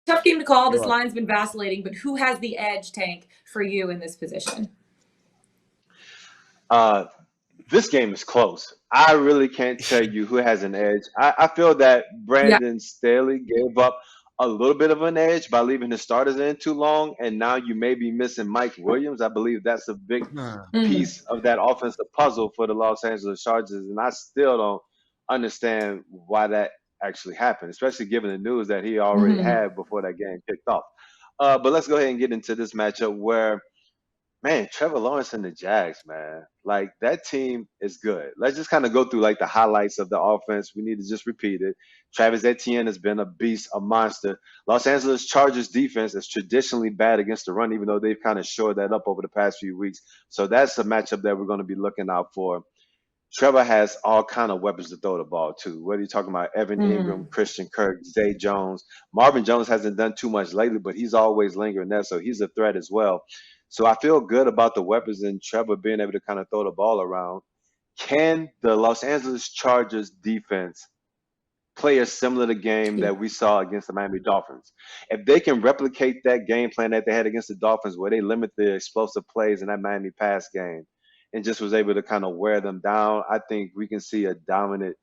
Tough game to call. You're This welcome. line's been vacillating, but who has the edge, Tank, for you in this position? Uh, this game is close. I really can't tell you who has an edge. I feel that Yeah. Brandon Staley gave up a little bit of an edge by leaving his starters in too long, and now you may be missing Mike Williams. I believe that's a big Mhm. piece of that offensive puzzle for the Los Angeles Chargers, and I still don't understand why that actually happened, especially given the news that he already Mhm. had before that game kicked off. But let's go ahead and get into this matchup where, man, Trevor Lawrence and the Jags, man, like that team is good. Let's just kind of go through like the highlights of the offense. We need to just repeat it. Travis Etienne has been a beast, a monster. Los Angeles Chargers defense is traditionally bad against the run, even though they've kind of shored that up over the past few weeks. So that's a matchup that we're going to be looking out for. Trevor has all kind of weapons to throw the ball to. Whether you're talking about Evan Ingram, Mhm. Christian Kirk, Zay Jones, Marvin Jones hasn't done too much lately, but he's always lingering there, so he's a threat as well. So I feel good about the weapons and Trevor being able to kind of throw the ball around. Can the Los Angeles Chargers defense play a similar game Yeah. that we saw against the Miami Dolphins? If they can replicate that game plan that they had against the Dolphins, where they limit the explosive plays in that Miami pass game and just was able to kind of wear them down, I think we can see a dominant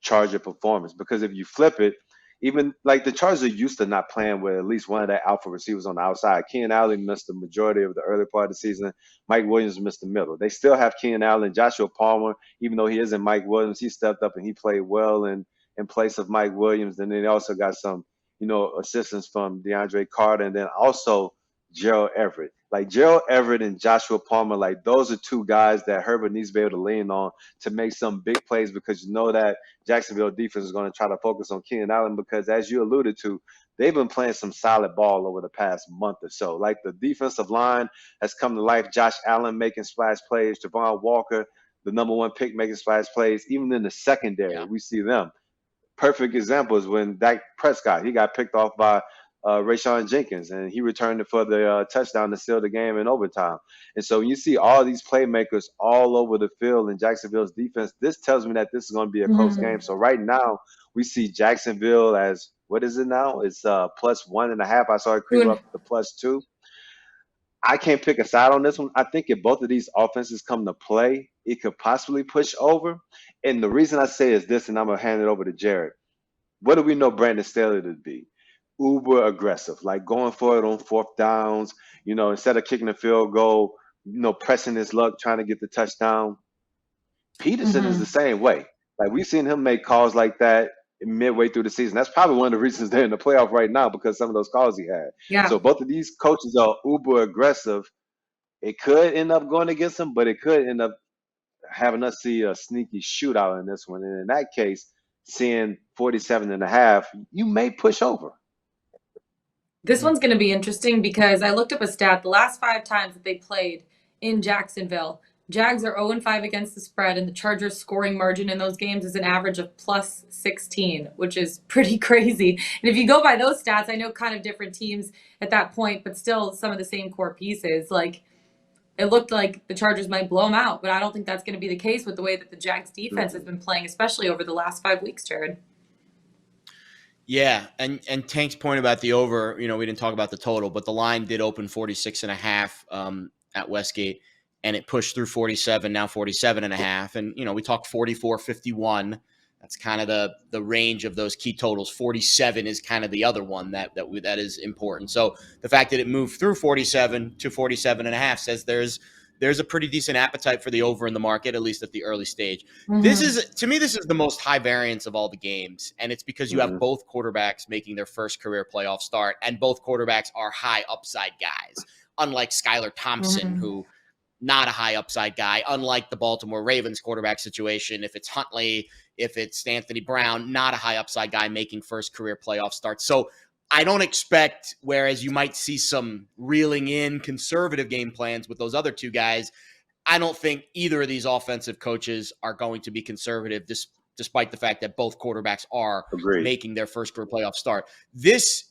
Charger performance. Because if you flip it, even like the Chargers are used to not playing with at least one of their alpha receivers on the outside. Keenan Allen missed the majority of the early part of the season. Mike Williams missed the middle. They still have Keenan Allen, Joshua Palmer, even though he isn't Mike Williams, he stepped up and he played well in place of Mike Williams. And then they also got some, assistance from DeAndre Carter and then also Gerald Everett. Like Gerald Everett and Joshua Palmer, like those are two guys that Herbert needs to be able to lean on to make some big plays because you know that Jacksonville defense is going to try to focus on Keenan Allen because, as you alluded to, they've been playing some solid ball over the past month or so. Like the defensive line has come to life. Josh Allen making splash plays, Javon Walker, the number one pick, making splash plays. Even in the secondary, Yeah. we see them. Perfect example is when Dak Prescott he got picked off by Rayshon Jenkins, and he returned it for the touchdown to seal the game in overtime. And so you see all these playmakers all over the field in Jacksonville's defense. This tells me that this is going to be a close game. Mhm. So right now we see Jacksonville as what is it now? It's plus 1.5. I saw it Two creep and up to plus two. I can't pick a side on this one. I think if both of these offenses come to play, it could possibly push over. And the reason I say is this, and I'm gonna hand it over to Jared. What do we know Brandon Staley to be? Uber aggressive, like going for it on fourth downs, instead of kicking a field goal, pressing his luck, trying to get the touchdown. Peterson is the Mhm. same way. Like we've seen him make calls like that midway through the season. That's probably one of the reasons they're in the playoff right now because some of those calls he had. Yeah. So both of these coaches are uber aggressive. It could end up going against them, but it could end up having us see a sneaky shootout in this one. And in that case, seeing 47.5, you may push over. This one's going to be interesting because I looked up a stat. The last 5 times that they played in Jacksonville, Jags are 0-5 against the spread, and the Chargers' scoring margin in those games is an average of plus 16, which is pretty crazy. And if you go by those stats, I know kind of different teams at that point, but still some of the same core pieces. Like it looked like the Chargers might blow them out, but I don't think that's going to be the case with the way that the Jags defense has Mm-mm. been playing, especially over the last 5 weeks, Jared. Yeah, and Tank's point about the over, we didn't talk about the total, but the line did open 46 and a half at Westgate, and it pushed through 47, now 47 and a half. And, we talked 44, 51. That's kind of the range of those key totals. 47 is kind of the other one that is important. So the fact that it moved through 47 to 47 and a half says there's a pretty decent appetite for the over in the market, at least at the early stage. This Mm-hmm. is, to me, this is the most high variance of all the games. And it's because you have Mm-hmm. both quarterbacks making their first career playoff start, and both quarterbacks are high upside guys, unlike Skylar Thompson, Mm-hmm. who not a high upside guy, unlike the Baltimore Ravens quarterback situation. If it's Huntley, if it's Anthony Brown, not a high upside guy making first career playoff starts. So I don't expect, whereas you might see some reeling in conservative game plans with those other two guys, I don't think either of these offensive coaches are going to be conservative, despite the fact that both quarterbacks are Agreed. making their first career playoff start. This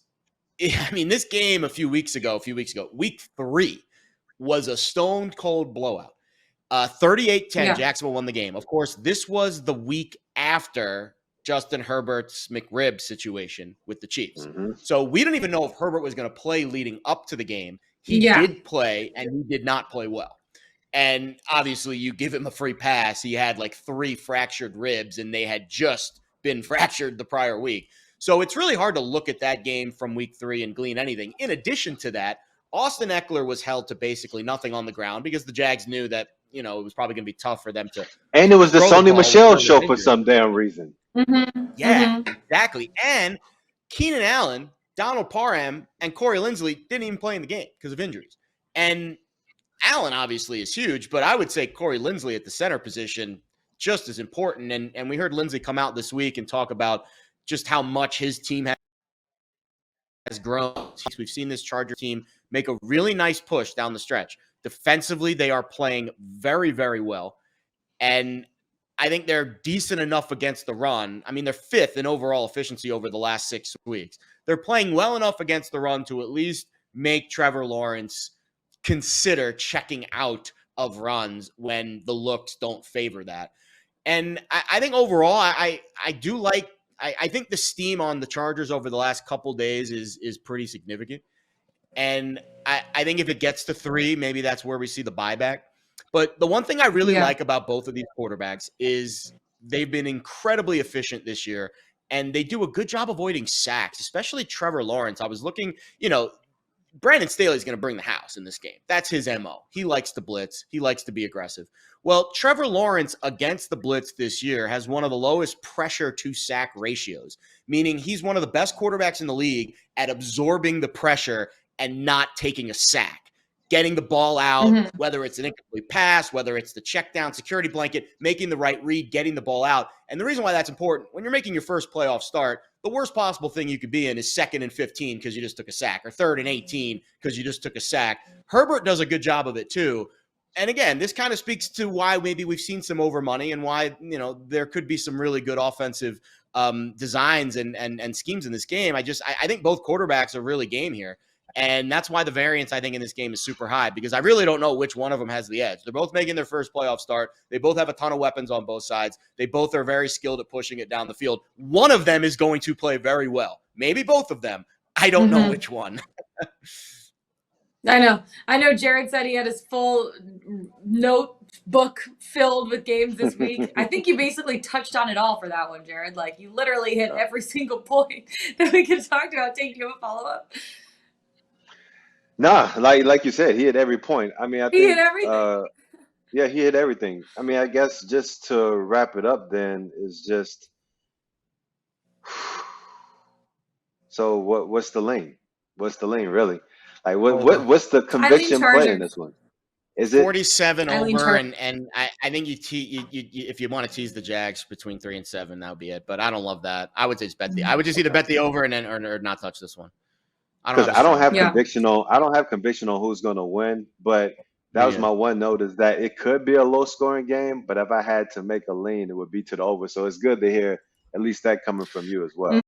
game a few weeks ago, week 3, was a stone cold blowout. 38-10, Yeah. Jacksonville won the game. Of course, this was the week after Justin Herbert's McRib situation with the Chiefs. Mm-hmm. So we don't even know if Herbert was going to play leading up to the game. He Yeah. did play, and he did not play well. And obviously, you give him a free pass. He had like 3 fractured ribs, and they had just been fractured the prior week. So it's really hard to look at that game from week 3 and glean anything. In addition to that, Austin Eckler was held to basically nothing on the ground because the Jags knew that, it was probably going to be tough for them to. And it was the throw the Sony ball Michel with show further for some damn reason. Mm-hmm. Yeah, Mm-hmm. exactly. And Keenan Allen, Donald Parham, and Corey Linsley didn't even play in the game because of injuries. And Allen obviously is huge, but I would say Corey Linsley at the center position just as important. And we heard Lindsey come out this week and talk about just how much his team has grown. We've seen this Charger team make a really nice push down the stretch. Defensively, they are playing very, very well. And I think they're decent enough against the run. I mean, they're 5th in overall efficiency over the last 6 weeks. They're playing well enough against the run to at least make Trevor Lawrence consider checking out of runs when the looks don't favor that. And I think overall, I do like, I think the steam on the Chargers over the last couple days is pretty significant. And I think if it gets to 3, maybe that's where we see the buyback. But the one thing I really like about both of these quarterbacks is they've been incredibly efficient this year, and they do a good job avoiding sacks, especially Trevor Lawrence. I was looking, Brandon Staley's going to bring the house in this game. That's his MO. He likes to blitz. He likes to be aggressive. Well, Trevor Lawrence against the blitz this year has one of the lowest pressure to sack ratios, meaning he's one of the best quarterbacks in the league at absorbing the pressure and not taking a sack. Getting the ball out, whether it's an incomplete pass, whether it's the check down security blanket, making the right read, getting the ball out. And the reason why that's important, when you're making your first playoff start, the worst possible thing you could be in is 2nd and 15 because you just took a sack, or 3rd and 18 because you just took a sack. Herbert does a good job of it too. And again, this kind of speaks to why maybe we've seen some over money and why, there could be some really good offensive designs and schemes in this game. I think both quarterbacks are really game here. And that's why the variance, I think, in this game is super high, because I really don't know which one of them has the edge. They're both making their first playoff start. They both have a ton of weapons on both sides. They both are very skilled at pushing it down the field. One of them is going to play very well. Maybe both of them. I don't know which one. I know Jared said he had his full notebook filled with games this week. I think you basically touched on it all for that one, Jared. Like, you literally hit every single point that we could talk about. Take, do you have a follow-up? Nah, like you said, he hit every point. I mean, He hit everything. Yeah, he hit everything. I mean, I guess just to wrap it up then is just, so what's the lane? What's the lane really? Like what's the conviction play in this one? Is it 47 over, and I think you if you want to tease the Jags between 3 and 7, that would be it. But I don't love that. I would say I would just either bet the over and then or not touch this one. Because I don't have conviction on who's going to win, but that was my one note, is that it could be a low scoring game, but if I had to make a lean, it would be to the over. So it's good to hear at least that coming from you as well.